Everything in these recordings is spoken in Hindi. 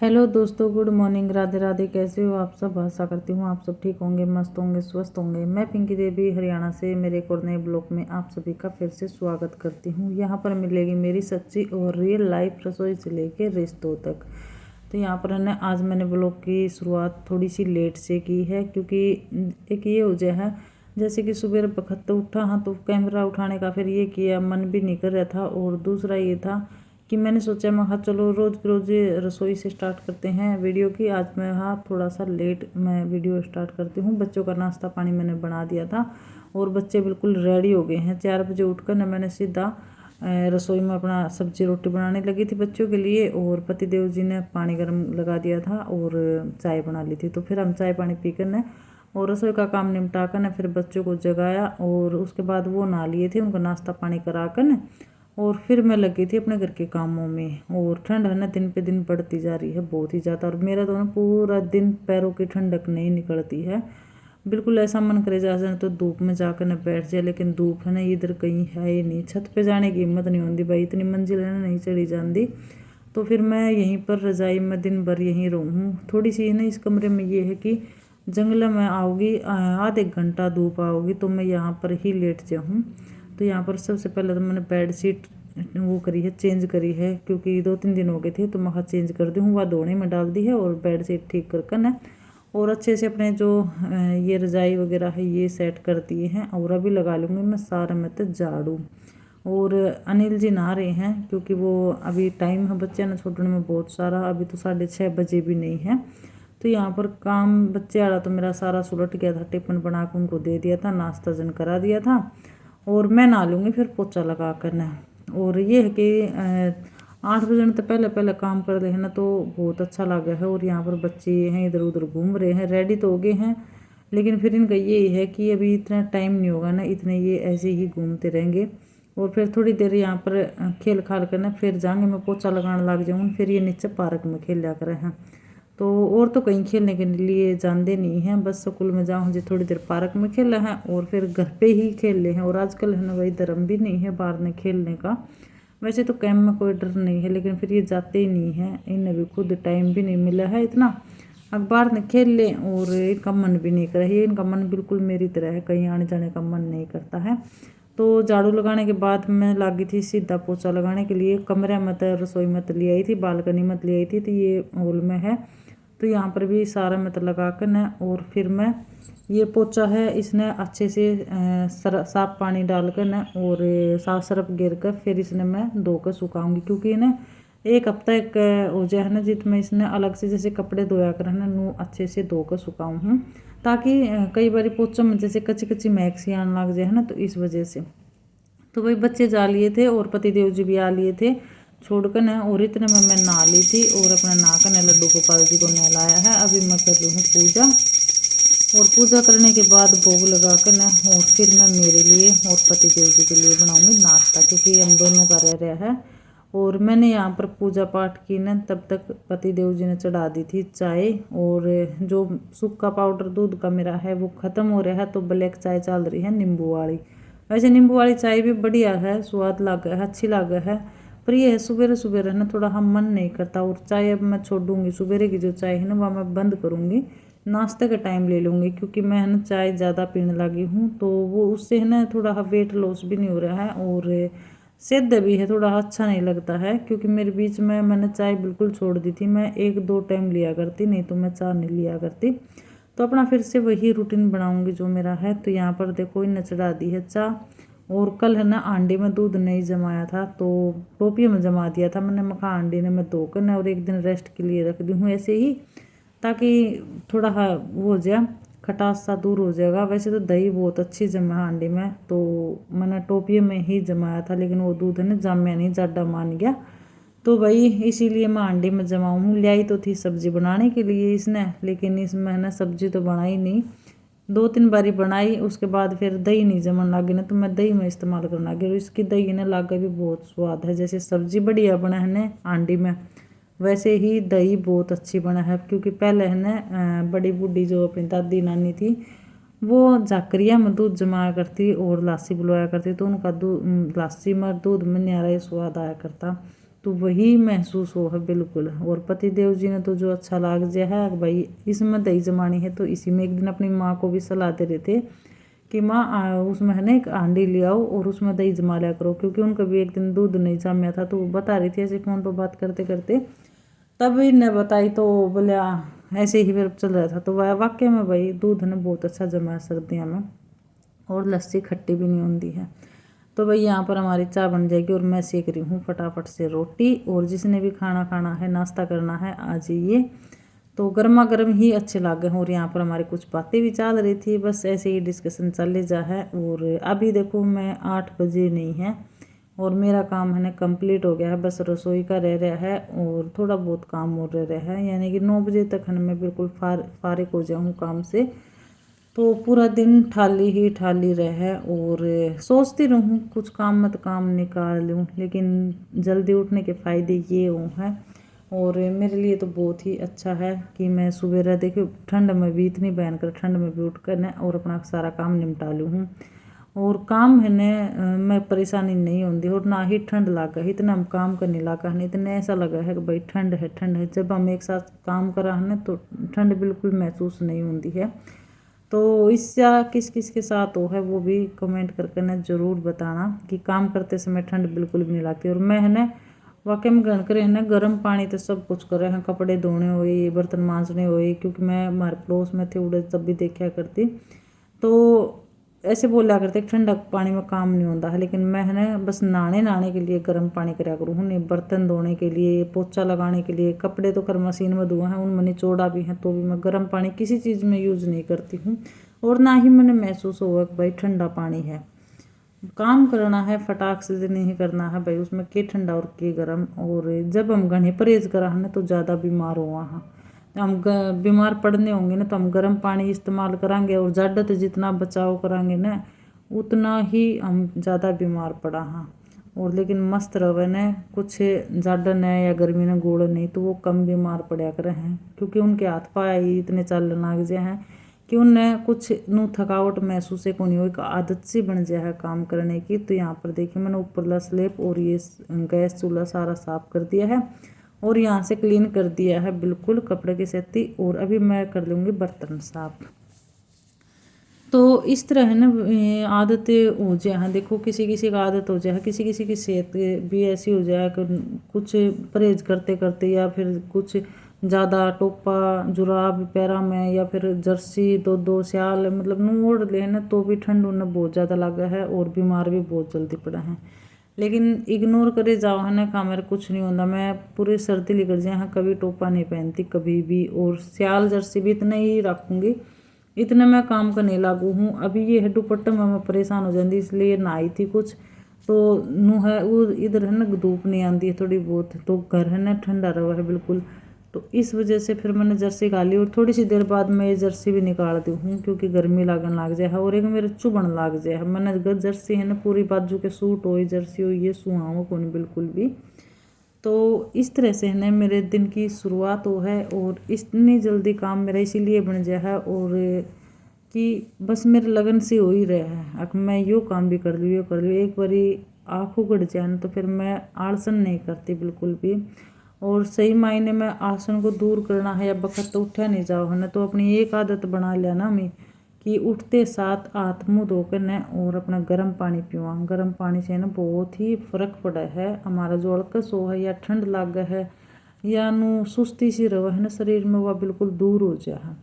हेलो दोस्तों, गुड मॉर्निंग, राधे राधे। कैसे हो आप सब? आशा करती हूँ आप सब ठीक होंगे, मस्त होंगे, स्वस्थ होंगे। मैं पिंकी देवी हरियाणा से मेरे एक और नए ब्लॉग में आप सभी का फिर से स्वागत करती हूँ। यहाँ पर मिलेगी मेरी सच्ची और रियल लाइफ रसोई से लेके रिश्तों तक। तो यहाँ पर है आज मैंने ब्लॉग की शुरुआत थोड़ी सी लेट से की है, क्योंकि एक ये वजह है, जैसे कि सुबह वक्त उठा हाँ तो कैमरा उठाने का फिर ये किया, मन भी नहीं कर रहा था। और दूसरा ये था कि मैंने सोचा मैं हाँ चलो रोज़ रोज़ रसोई से स्टार्ट करते हैं वीडियो की। आज मैं हाँ थोड़ा सा लेट मैं वीडियो स्टार्ट करती हूँ। बच्चों का नाश्ता पानी मैंने बना दिया था और बच्चे बिल्कुल रेडी हो गए हैं। 4 बजे उठकर ना मैंने सीधा रसोई में अपना सब्जी रोटी बनाने लगी थी बच्चों के लिए, और पतिदेव जी ने पानी गर्म लगा दिया था और चाय बना ली थी। तो फिर हम चाय पानी पी कर न और रसोई का काम निपटा कर न फिर बच्चों को जगाया, और उसके बाद वो नहा लिए थे, उनको नाश्ता पानी करा कर न और फिर मैं लगी थी अपने घर के कामों में। और ठंड है ना दिन पे दिन बढ़ती जा रही है बहुत ही ज़्यादा, और मेरा तो ना पूरा दिन पैरों की ठंडक नहीं निकलती है। बिल्कुल ऐसा मन करे जैसे तो धूप में जाकर ना बैठ जाए, लेकिन धूप है ना इधर कहीं है ही नहीं। छत पे जाने की हिम्मत नहीं होती भाई, इतनी मंजिल है ना नहीं चढ़ी जाती। तो फिर मैं यहीं पर रजाई में दिन भर यहीं रहूँ। थोड़ी सी ना इस कमरे में ये है कि जंगल में आओगी आधे घंटा धूप आओगी तो मैं यहाँ पर ही लेट जाऊँ। तो यहाँ पर सबसे पहले तो मैंने बेड शीट वो करी है, चेंज करी है, क्योंकि 2-3 दिन हो गए थे तो मैं चेंज कर दी हूँ। वह धोने में डाल दी है और बेड शीट ठीक कर ना और अच्छे से अपने जो ये रजाई वगैरह है ये सेट कर दिए हैं। और अभी लगा लूँगी मैं सारा में तो झाड़ू। और अनिल जी नहा रहे हैं, क्योंकि वो अभी टाइम है बच्चे ना छोड़ने में बहुत सारा, अभी तो 6:30 बजे भी नहीं है। तो यहाँ पर काम बच्चे वाला तो मेरा सारा सुलट गया था। टिफिन बना के उनको दे दिया था, नाश्ता जन करा दिया था, और मैं नहा लूँगी फिर पोछा लगा कर ना। और ये है कि 8 बजे तो पहले पहले काम कर रहे हैं ना तो बहुत अच्छा लगा है। और यहाँ पर बच्चे हैं इधर उधर घूम रहे हैं, रेडी तो हो गए हैं, लेकिन फिर इनका ये है कि अभी इतना टाइम नहीं होगा ना, इतने ये ऐसे ही घूमते रहेंगे। और फिर थोड़ी देर यहाँ पर खेल खाल कर ना फिर जाएंगे, मैं पोछा लगाने लग जाऊँ, फिर ये नीचे पार्क में खेल लिया करे हैं। तो और तो कहीं खेलने के लिए जानते नहीं हैं, बस स्कूल में जाऊँ जी थोड़ी देर पार्क में खेला है और फिर घर पे ही खेल ले हैं। और आजकल है ना वही धर्म भी नहीं है बाहर में खेलने का। वैसे तो कैंप में कोई डर नहीं है, लेकिन फिर ये जाते ही नहीं हैं, इन्हें भी खुद टाइम भी नहीं मिला है इतना। अब बाहर में खेल लें और इनका मन भी नहीं करे, इनका मन बिल्कुल मेरी तरह है, कहीं आने जाने का मन नहीं करता है। तो झाड़ू लगाने के बाद मैं लगी थी सीधा पोछा लगाने के लिए। कमरे में तो रसोई में तो ले आई थी, बालकनी में ले आई थी, तो ये हॉल में है। तो यहाँ पर भी सारा मत लगा कर न और फिर मैं ये पोछा है इसने अच्छे से साफ पानी डालकर न और साफ सरफ गिर कर फिर इसने मैं धोकर सुखाऊंगी, क्योंकि इन्हें एक हफ्ता एक हो जाए है ना जितने इसने अलग से जैसे कपड़े धोया कर है ना नू अच्छे से धोकर सुखाऊँ हूँ, ताकि कई बार पोछों में जैसे कच्ची कच्ची महक सी आने लग जाए है ना, तो इस वजह से। तो वही बच्चे जा लिए थे और पतिदेव जी भी आ लिए थे छोड़कर न, और इतने में मैं नहा ली थी और अपना नहा कर न लड्डू गोपाल जी को नहलाया है। अभी मैं कर रही हूँ पूजा, और पूजा करने के बाद भोग लगा कर न और फिर मैं मेरे लिए और पतिदेव जी के लिए बनाऊंगी नाश्ता, क्योंकि हम दोनों का रह रहा है। और मैंने यहाँ पर पूजा पाठ की न, तब तक पतिदेव जी ने चढ़ा दी थी चाय। और जो सूखा पाउडर दूध का मेरा है वो ख़त्म हो रहा है, तो ब्लैक चाय चल रही है नींबू वाली। वैसे नींबू वाली चाय भी बढ़िया है, स्वाद लगा है, अच्छी लगा है, पर ये है सुबह सुबह ना थोड़ा हम मन नहीं करता। और चाय अब मैं छोड़ दूँगी, सुबह की जो चाय है ना वह मैं बंद करूँगी, नाश्ते का टाइम ले लूँगी, क्योंकि मैं है ना चाय ज़्यादा पीने लगी हूँ। तो वो उससे है ना थोड़ा वेट लॉस भी नहीं हो रहा है और सेहत भी है, थोड़ा अच्छा नहीं लगता है। क्योंकि मेरे बीच में मैंने चाय बिल्कुल छोड़ दी थी, मैं 1-2 टाइम लिया करती, नहीं तो मैं चाय नहीं लिया करती। तो अपना फिर से वही रूटीन बनाऊंगी जो मेरा है। तो यहाँ पर देखो इन्हें चढ़ा दी है चाय। और कल है ना आंडी में दूध नहीं जमाया था तो टोपियों में जमा दिया था मैंने, मखा आंडी ने मैं धोकर न और एक दिन रेस्ट के लिए रख दी हूँ ऐसे ही, ताकि थोड़ा वो हो जाए, खटास सा दूर हो जाएगा। वैसे तो दही बहुत अच्छी जमा हांडी में, तो मैंने टोपिए में ही जमाया था, लेकिन वो दूध है ना जमाया नहीं, ज़्यादा मान गया। तो भाई इसीलिए मैं हांडी में जमाऊँ हूँ। लाई तो थी सब्जी बनाने के लिए इसने, लेकिन इसमें है ना सब्जी तो बनाई नहीं, 2-3 बारी बनाई, उसके बाद फिर दही नहीं जमन लगी ना, तो मैं दही में इस्तेमाल करना लगी। और इसकी दही ना लागे भी बहुत स्वाद है, जैसे सब्जी बढ़िया बना है ना हांडी में, वैसे ही दही बहुत अच्छी बना है। क्योंकि पहले है ना बड़ी बूढ़ी जो अपनी दादी नानी थी वो झाकरिया में दूध जमाया करती और लासी बुलवाया करती, तो उनका दूध लासी में दूध में न्यारा स्वाद आया करता। तो वही महसूस हो है बिल्कुल। और पति देव जी ने तो जो अच्छा लाग गया है भाई, इसमें दही जमानी है। तो इसी में एक दिन अपनी माँ को भी सलाह दे रहे थे कि माँ उसमें है ना एक हांडी ले आओ और उसमें दही जमा लिया करो, क्योंकि उनका भी एक दिन दूध नहीं जमाया था। तो वो बता रही थी ऐसे फ़ोन पर बात करते करते, तब इन्हें बताई तो बोले ऐसे ही फिर चल रहा था। तो वह वाकई में भाई दूध ने बहुत अच्छा जमा है सर्दियों में, और लस्सी खट्टी भी नहीं होती है। तो भाई यहाँ पर हमारी चाय बन जाएगी और मैं सेक रही हूँ फटाफट से रोटी। और जिसने भी खाना खाना है, नाश्ता करना है, आ जाइए। तो गर्मा गर्म ही अच्छे लागे हैं। और यहाँ पर हमारी कुछ बातें भी चल रही थी, बस ऐसे ही डिस्कशन चल जा है। और अभी देखो मैं 8 बजे नहीं है और मेरा काम है ना कंप्लीट हो गया है, बस रसोई का रह रहा है और थोड़ा बहुत काम और रह रहा है। यानी कि 9 बजे तक है ना मैं बिल्कुल फारिग हो जाऊँ काम से। तो पूरा दिन ठाली ही ठाली रहे और सोचती रहूँ कुछ काम मत काम निकाल लूँ, लेकिन जल्दी उठने के फ़ायदे ये हो हैं। और मेरे लिए तो बहुत ही अच्छा है कि मैं सुबह देखिए ठंड में भी, इतनी भयंकर ठंड में भी उठ कर न और अपना सारा काम निपटा लूँ हूँ। और काम है न मैं परेशानी नहीं होती और ना ही ठंड लगा है, इतना हम काम करने लगा है, इतने ऐसा लगा है कि भाई ठंड है ठंड है। जब हम एक साथ काम करा है ना तो ठंड बिल्कुल महसूस नहीं होती है। तो इससे किस किस के साथ हो है वो भी कमेंट करके ना ज़रूर बताना कि काम करते समय ठंड बिल्कुल भी नहीं लगती। और मैं है ना वाकई में गण करे है ना गर्म पानी तो सब कुछ करे हैं, कपड़े धोने हुए, बर्तन मांजने हुए, क्योंकि मैं हमारे पड़ोस में थे उड़े तब भी देखा करती। तो ऐसे बोला करते ठंडा पानी में काम नहीं होता है, लेकिन मैं है ना बस नहाने के लिए गर्म पानी कराया करूँ। नहीं बर्तन धोने के लिए, पोछा लगाने के लिए, कपड़े तो कर मशीन में धोए हैं, उनमें निचोड़ा भी है, तो भी मैं गर्म पानी किसी चीज़ में यूज़ नहीं करती हूँ। और ना ही मैंने महसूस हुआ कि भाई ठंडा पानी है, काम करना है फटाक से नहीं करना है भाई, उसमें के ठंडा और के गर्म। और जब हम घने परहेज करा है ना तो ज़्यादा बीमार हुआ हाँ, हम बीमार पड़ने होंगे ना तो हम गर्म पानी इस्तेमाल करेंगे और ज़्यादा तो जितना बचाव करेंगे ना उतना ही हम ज़्यादा बीमार पड़ा हाँ। और लेकिन मस्त रहे न कुछ ज़्यादा न या गर्मी ने गोड़ नहीं तो वो कम बीमार पड़ा कर हैं, क्योंकि उनके हाथ पाए ही इतने चल लग जाए हैं कि उन्हें कुछ नू थकावट महसूस को नहीं हो, एक आदत सी बन जाए है काम करने की। तो यहाँ पर देखिए मैंने ऊपरला स्लेब और ये गैस चूल्हा सारा साफ कर दिया है और यहाँ से क्लीन कर दिया है बिल्कुल कपड़े की सेती। और अभी मैं कर लूँगी बर्तन साफ। तो इस तरह है ना आदतें हो जाए हाँ, देखो किसी किसी का आदत हो जाए, किसी किसी की सेहत भी ऐसी हो जाए कि कुछ परहेज करते करते या फिर कुछ ज़्यादा टोपा जुराब पैरा में या फिर जर्सी दो दो स्याल मतलब नू ओढ़ ले ना तो भी ठंड उन्हें बहुत ज़्यादा लगा है और बीमार भी बहुत जल्दी पड़ा है। लेकिन इग्नोर करे जाओ है ना मेरे कुछ नहीं होता, मैं पूरी सर्दी लेकर जाए हाँ कभी टोपा नहीं पहनती कभी भी, और स्याल जर्सी भी इतना ही रखूँगी, इतने मैं काम करने लागू हूँ। अभी ये है दुपट्टे में मैं परेशान हो जाती इसलिए नहाई थी कुछ, तो नू है वो इधर है ना धूप नहीं आती है थोड़ी बहुत, तो घर है ना ठंडा रहा है बिल्कुल। तो इस वजह से फिर मैंने जर्सी खा ली और थोड़ी सी देर बाद मैं ये जर्सी भी निकाल दी हूँ क्योंकि गर्मी लगन लग जाए है और एक मेरे चुभन लग जाए है। मैंने जर्सी है ना पूरी बाजू के सूट हो जर्सी हो ये सुहाओ कौन बिल्कुल भी। तो इस तरह से है ना मेरे दिन की शुरुआत हो है और इतनी जल्दी काम मेरा इसीलिए बन गया है और कि बस मेरे लगन से हो ही रहा है। अब मैं यो काम भी कर लूँ यो कर लूँ, एक बारी आँखों गड़ जाए ना तो फिर मैं आलसन नहीं करती बिल्कुल भी। और सही मायने में आसन को दूर करना है या बखत तो उठा नहीं जाओ है ना, तो अपनी एक आदत बना लिया ना मैं कि उठते साथ हाथ मुँह धोकर न और अपना गर्म पानी पीवा। गर्म पानी से ना बहुत ही फ़र्क पड़ा है, हमारा जो अड़कस हो है या ठंड लाग है या नू सुस्ती सी रहो है ना शरीर में वह बिल्कुल दूर हो जाए।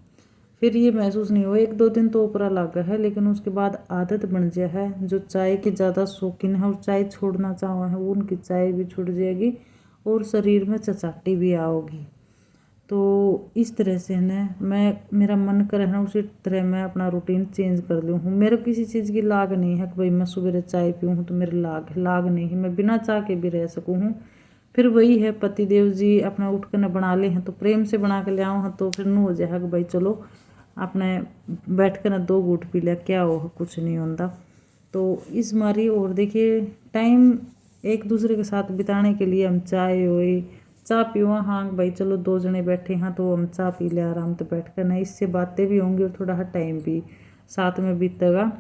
फिर ये महसूस नहीं हो, 1-2 दिन तो ऊपरा लागा है लेकिन उसके बाद आदत बन जाए है। जो चाय की ज़्यादा शौकीन है और चाय छोड़ना चाहो है वो उनकी चाय भी छूट जाएगी और शरीर में चचाटी भी आओगी। तो इस तरह से ना मैं मेरा मन करे ना उसी तरह मैं अपना रूटीन चेंज कर लूँ हूँ। मेरे किसी चीज़ की लाग नहीं है कि भाई मैं सुबह चाय पीऊँ हूँ तो मेरी लाग नहीं है, मैं बिना चाय के भी रह सकूँ हूँ। फिर वही है पति देव जी अपना उठ कर न बना ले हैं तो प्रेम से बना के ले आओ हैं तो फिर नू हो जाएगा कि भाई चलो अपने बैठ कर ना 2 घूंट पी लिया क्या हो कुछ नहीं होता। तो इस मारी और देखिए टाइम एक दूसरे के साथ बिताने के लिए हम चाय हुई चाय पीवा हाँ भाई चलो 2 जने बैठे हैं तो हम चाय पी ले आराम से बैठ कर ना, इससे बातें भी होंगी और थोड़ा टाइम भी साथ में बीतेगा।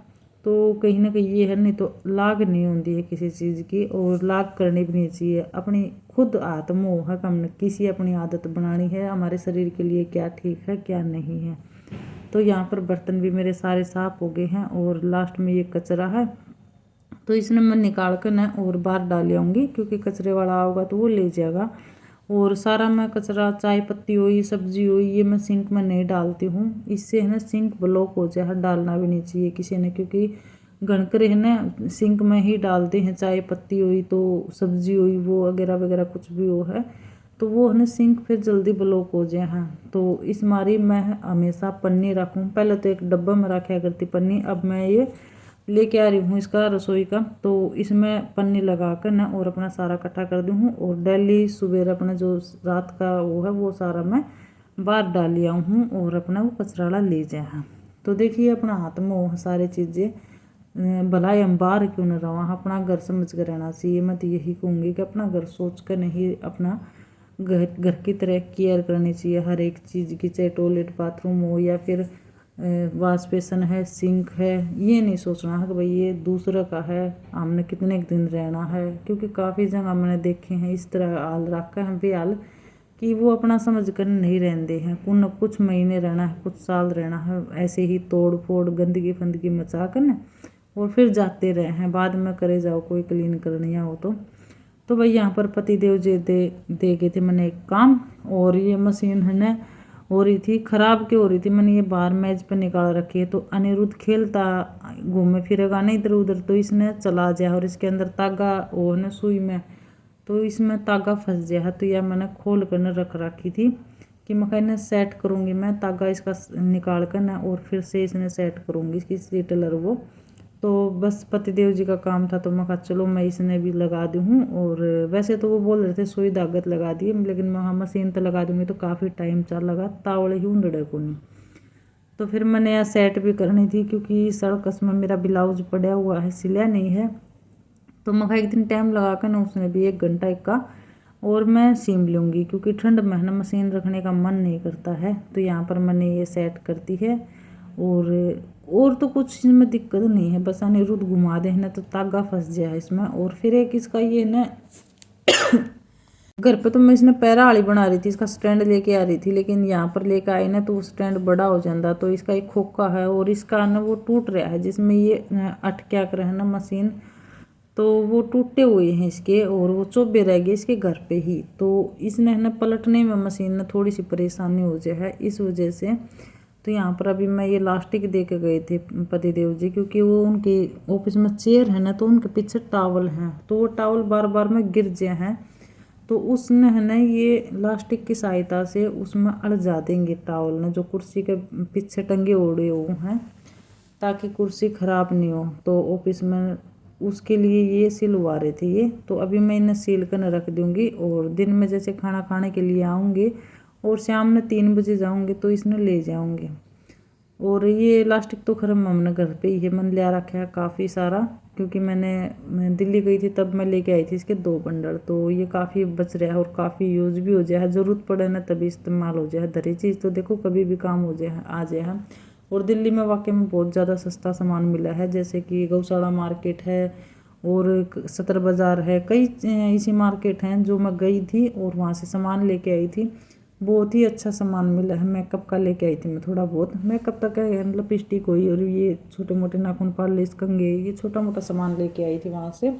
तो कहीं ना कहीं ये है, नहीं तो लाग नहीं होती है किसी चीज़ की, और लाग करनी भी नहीं चाहिए। अपनी खुद आत्मोह है, हमने किसी अपनी आदत बनानी है हमारे शरीर के लिए, क्या ठीक है क्या नहीं है। तो यहाँ पर बर्तन भी मेरे सारे साफ हो गए हैं, और लास्ट में ये कचरा है तो इसने मैं निकाल कर ना और बाहर डाल आऊँगी, क्योंकि कचरे वाला आओगा तो वो ले जाएगा। और सारा मैं कचरा, चाय पत्ती हुई, सब्जी हुई, ये मैं सिंक में नहीं डालती हूँ। इससे है ना सिंक ब्लॉक हो जाए, डालना भी नहीं चाहिए किसी ने, क्योंकि गणकर है ना सिंक में ही डालते हैं। चाय पत्ती हुई तो सब्जी हुई, वो वगैरह वगैरह कुछ भी वो है तो वो है ना सिंक फिर जल्दी ब्लॉक हो जाए। हाँ, तो इस मारी मैं हमेशा पन्नी रखूँ। पहले तो एक डब्बा में रखा करती पन्नी, अब मैं ये लेके आ रही हूँ इसका रसोई का, तो इसमें पन्नी लगा कर ना और अपना सारा इकट्ठा कर दी हूँ। और डेली सुबह अपना जो रात का वो है वो सारा मैं बाहर डाल लिया हूँ, और अपना वो कचराड़ा ले जाए। तो देखिए अपना हाथ में वो सारी चीज़ें, भलाई हम बाहर क्यों न रहा, अपना घर समझ कर रहना चाहिए। मैं तो यही कहूँगी कि अपना घर सोच कर नहीं, अपना घर की तरह केयर करनी चाहिए हर एक चीज़ की, चाहे टॉयलेट बाथरूम हो या फिर वॉश बेसन है, सिंक है। ये नहीं सोचना है कि भाई ये दूसरा का है, हमने कितने दिन रहना है, क्योंकि काफ़ी जगह मैंने देखे हैं इस तरह हाल रखा है बेहाल कि वो अपना समझ कर नहीं रहते हैं। कुछ महीने रहना है, कुछ साल रहना है, ऐसे ही तोड़ फोड़ गंदगी फंदगी मचा कर ना और फिर जाते रहे हैं, बाद में करे जाओ कोई क्लीन करनी हो तो भाई यहाँ पर पति देव जी दे गए थे मैंने एक काम। और ये मशीन है ना हो रही थी ख़राब, क्यों हो रही थी, मैंने ये बाहर मेज पर निकाल रखी है। तो अनिरुद्ध खेलता घूमे फिरेगा ना इधर उधर, तो इसने चला जाए और इसके अंदर तागा वो ना सुई में, तो इसमें तागा फंस गया है। तो यह मैंने खोल कर न रख रखी थी कि मैं इन्हें सेट करूँगी, मैं तागा इसका निकाल कर ना और फिर से इसने सेट करूँगी इसकी सीटलर वो। तो बस पतिदेव जी का काम था, तो मैं कहा चलो मैं इसने भी लगा दी हूँ। और वैसे तो वो बोल रहे थे सुई धागत लगा दिए, लेकिन मैं हाँ मशीन तो लगा दूँगी तो काफ़ी टाइम चल लगा, तावड़े ही उंडड़े को नहीं। तो फिर मैंने यह सेट भी करनी थी, क्योंकि सड़कस में मेरा ब्लाउज पड़ा हुआ है, सिला नहीं है। तो मैं एक दिन टाइम लगा कर ना उसने भी 1 घंटा एक का और मैं सीम लूँगी, क्योंकि ठंड में ना मशीन रखने का मन नहीं करता है। तो यहाँ पर मैंने ये सेट करती है। और तो कुछ इसमें दिक्कत नहीं है, बस अनिरुद्ध घुमा दे ना तो तागा फंस जाए इसमें। और फिर एक इसका ये ना घर पे तो मैं इसने पैरा वाली बना रही थी, इसका स्टैंड लेके आ रही थी, लेकिन यहाँ पर लेके आई ना तो वो स्टैंड बड़ा हो जाता। तो इसका एक खोखा है और इसका ना वो टूट रहा है, जिसमें ये अटक्या कर है ना मशीन, तो वो टूटे हुए हैं इसके, और वो चोबे रह गए इसके घर पे ही। तो इसने ना पलटने में मशीन में थोड़ी सी परेशानी हो जाए है इस वजह से। तो यहाँ पर अभी मैं ये लास्टिक दे के गए थे पतिदेव जी, क्योंकि वो उनके ऑफिस में चेयर है ना, तो उनके पीछे टावल हैं, तो वो टावल बार बार में गिर जाए हैं। तो उसने है ना ये लास्टिक की सहायता से उसमें अड़ जा देंगे टावल ने, जो कुर्सी के पीछे टंगे ओढ़े हुए हैं, ताकि कुर्सी ख़राब नहीं हो। तो ऑफिस में उसके लिए ये सिलवा रहे थे ये। तो अभी मैं इन्हें सील कर रख दूँगी, और दिन में जैसे खाना खाने के लिए आऊँगी और शाम में 3 बजे जाऊँगी तो इसने ले जाऊँगी। और ये इलास्टिक तो खैर हमने घर पे ही है, मैंने ले रखा है काफ़ी सारा, क्योंकि मैं दिल्ली गई थी तब मैं लेके आई थी इसके 2 बंडल। तो ये काफ़ी बच रहा है और काफ़ी यूज़ भी हो जाए, ज़रूरत पड़े ना तभी इस्तेमाल हो जाए। धरी चीज़ तो देखो कभी भी काम हो जाए आ जाए। और दिल्ली में वाकई में बहुत ज़्यादा सस्ता सामान मिला है, जैसे कि गौशाला मार्केट है और सतर बाज़ार है, कई ऐसी मार्केट हैं जो मैं गई थी और वहाँ से सामान लेके आई थी। बहुत ही अच्छा सामान मिला है। मेकअप का लेके आई थी मैं, थोड़ा बहुत मेकअप तक है, लिपस्टिक हुई और ये छोटे मोटे नाखून पॉलिश कंघे, ये छोटा मोटा सामान लेके आई थी वहाँ से।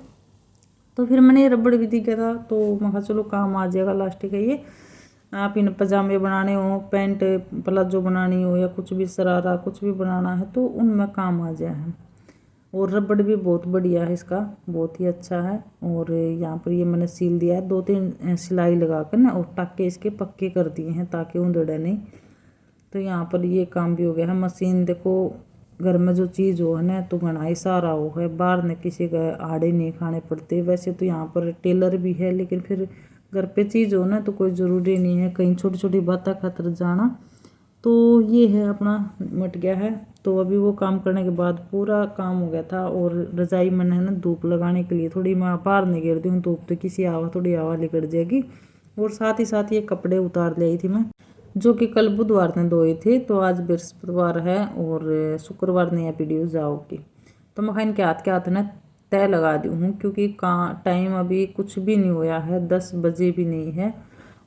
तो फिर मैंने ये रबड़ भी दिखा था, तो मैं कहा चलो काम आ जाएगा। लास्टिक है ये, आप इन पजामे बनाने हो, पैंट प्लाजो बनानी हो या कुछ भी शरारा कुछ भी बनाना है तो उनमें काम आ जाए। और रबड़ भी बहुत बढ़िया है इसका, बहुत ही अच्छा है। और यहाँ पर ये मैंने सील दिया है, 2-3 सिलाई लगा कर ना और टाके इसके पक्के कर दिए हैं ताकि उधड़े नहीं। तो यहाँ पर ये काम भी हो गया है। मशीन देखो, घर में जो चीज़ हो है ना तो घना सारा हो है, बाहर ने किसी का आड़े नहीं खाने पड़ते। वैसे तो यहाँ पर टेलर भी है, लेकिन फिर घर पे चीज़ हो ना तो कोई ज़रूरी नहीं है कहीं छोटी छोटी बातें खातर जाना। तो ये है अपना मट गया है। तो अभी वो काम करने के बाद पूरा काम हो गया था। और रजाई मैंने ना धूप लगाने के लिए थोड़ी मैं बाहर नहीं गिरती हूँ, धूप तो किसी हवा थोड़ी हवा निकल जाएगी। और साथ ही साथ ये कपड़े उतार ले आई थी मैं, जो कि कल बुधवार ने धोए थे। तो आज बृहस्पतिवार है और शुक्रवार ने यह वीडियो जाओगी। तो मैं इनके हाथ ना तय लगा दी हूँ, क्योंकि टाइम अभी कुछ भी नहीं हुआ है, 10 बजे भी नहीं है।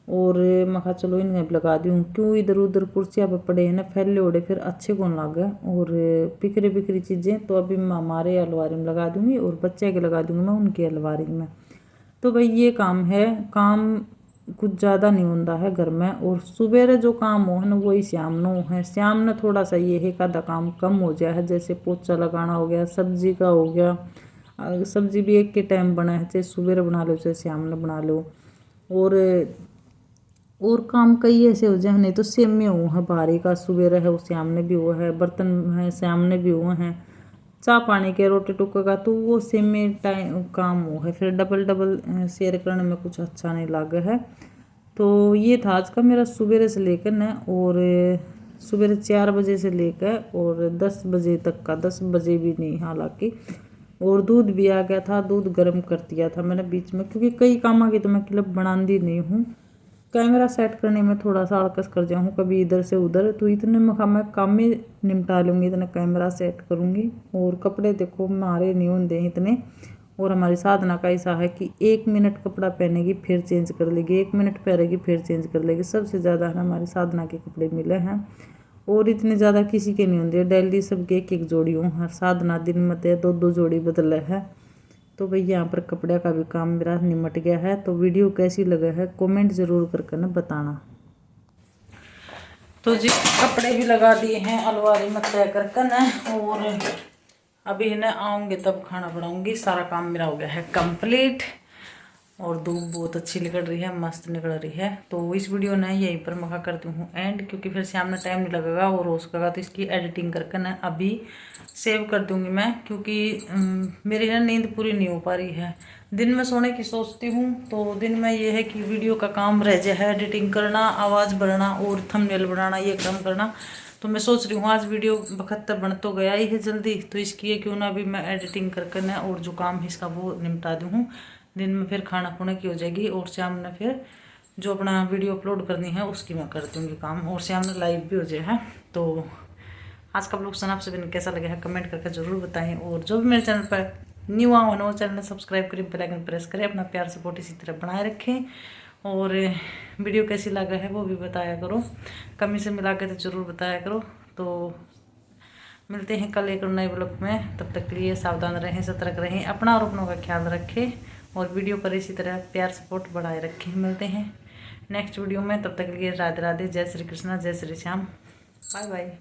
और मैं कहा चलो इन्हें लगा दी हूँ, क्यों इधर उधर कुर्सियाँ पे पड़े हैं ना, फैले उड़े फिर अच्छे कौन लगे। और बिखरी बिखरी चीज़ें तो अभी मैं हमारे अलमारी में लगा दूँगी और बच्चे के लगा दूँगी मैं उनकी अलमारी में। तो भाई ये काम है, काम कुछ ज़्यादा नहीं होता है घर में। और सुबह जो काम हो है ना वही शाम नो है। शाम में थोड़ा सा ये है आधा काम कम हो जाए है, जैसे पोछा लगाना हो गया, सब्जी का हो गया। सब्जी भी एक के टाइम बना है, चाहे सुबह बना लो चाहे शाम में बना लो। और काम कई ऐसे हो जाए, नहीं तो सेम में हुआ है, बारी का सुबह है वो सामने भी हुआ है, बर्तन है सामने भी हुआ है, चाय पानी के रोटी टुक्का का तो वो सेम में टाइम काम हुआ है। फिर डबल डबल शेयर करने में कुछ अच्छा नहीं लगा है। तो ये था आज का मेरा सुबह से लेकर न, और सुबह 4 बजे से लेकर और 10 बजे तक का, 10 बजे भी नहीं हालांकि। और दूध भी आ गया था, दूध गर्म कर दिया था मैंने बीच में, क्योंकि कई काम आ गए तो मैं क्लिप बनाती नहीं हूँ। कैमरा सेट करने में थोड़ा सा अड़कस कर जाऊँ कभी इधर से उधर, तो इतने मैं काम में निपटा लूँगी, इतना कैमरा सेट करूँगी। और कपड़े देखो मारे नहीं होंगे इतने। और हमारी साधना का ऐसा है कि 1 मिनट कपड़ा पहनेगी फिर चेंज कर लेगी, 1 मिनट पहनेगी फिर चेंज कर लेगी। सबसे ज़्यादा है ना हमारी साधना के कपड़े मिले हैं, और इतने ज़्यादा किसी के नहीं होंगे, डेली सबके एक एक जोड़ी हूँ। हर साधना दिन में 2-2 जोड़ी बदले है। तो भाई यहाँ पर कपड़े का भी काम मेरा निमट गया है। तो वीडियो कैसी लगे है कमेंट ज़रूर करके ना बताना। तो जी कपड़े भी लगा दिए हैं अलमारी में तय करके ना, और अभी इन्हें आऊँगे तब खाना बनाऊँगी। सारा काम मेरा हो गया है कंप्लीट। और धूप बहुत अच्छी निकल रही है, मस्त निकल रही है। तो इस वीडियो ने यहीं पर मखा करती हूँ एंड, क्योंकि फिर शाम में टाइम नहीं लगेगा और हो सकेगा तो इसकी एडिटिंग करके ना अभी सेव कर दूँगी मैं, क्योंकि मेरी ना नींद पूरी नहीं हो पा रही है। दिन में सोने की सोचती हूँ, तो दिन में ये है कि वीडियो का काम रह जाए है, एडिटिंग करना, आवाज़ बढ़ाना और थंबनेल बनाना, ये काम करना। तो मैं सोच रही हूँ आज वीडियो 72 बन तो गया ही है जल्दी, तो इसकी क्यों ना अभी मैं एडिटिंग करके ना और जो काम है इसका वो निपटा दूँ। दिन में फिर खाना खुना की हो जाएगी, और शाम में फिर जो अपना वीडियो अपलोड करनी है उसकी मैं कर दूँगी काम, और शाम में लाइव भी हो जाए है। तो आज का ब्लॉग आप सभी ने कैसा लगा है कमेंट करके ज़रूर बताएं। और जो भी मेरे चैनल पर न्यू आओ ना वो चैनल सब्सक्राइब करें, बेल आइकन प्रेस करें, अपना प्यार सपोर्ट इसी तरह बनाए रखें। और वीडियो कैसी लगा है वो भी बताया करो, कमी से मिला के तो ज़रूर बताया करो। तो मिलते हैं कल एक नए ब्लॉग में, तब तक के लिए सावधान रहें, सतर्क रहें, अपना और अपनों का ख्याल रखें, और वीडियो पर इसी तरह प्यार सपोर्ट बढ़ाए रखें। मिलते हैं नेक्स्ट वीडियो में, तब तक के लिए राधे राधे, जय श्री कृष्णा, जय श्री श्याम, बाय बाय।